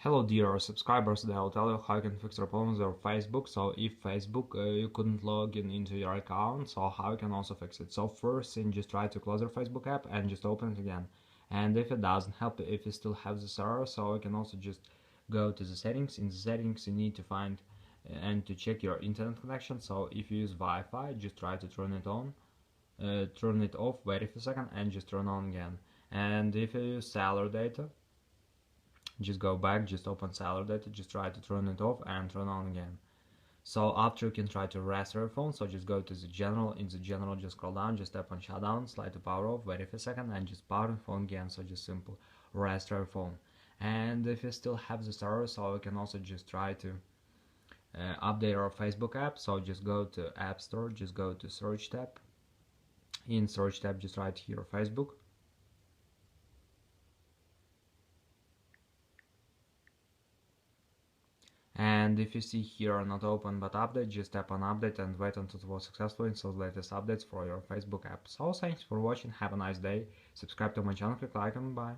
Hello dear subscribers, today I'll tell you how you can fix your problems with your Facebook. So if Facebook you couldn't log in into your account, so how you can also fix it. So first thing, just try to close your Facebook app and just open it again. And if it doesn't help, if you still have this error, so you can also just go to the settings. In the settings you need to find and to check your internet connection. So if you use Wi-Fi, just try to turn it on, turn it off, wait a second and just turn on again. And if you use cellular data, just go back, just open cellular data, just try to turn it off and turn on again. So after you can try to restart your phone, so just go to the general, in the general just scroll down, just tap on shutdown, slide to power off, wait a second and just power the phone again. So just simple restart your phone. And if you still have this error, so you can also just try to update your Facebook app. So just go to App Store, just go to search tab. In search tab just write here Facebook. And if you see here not open but update, just tap on update and wait until it was successfully installed latest updates for your Facebook app. So thanks for watching, have a nice day, subscribe to my channel, click like and bye.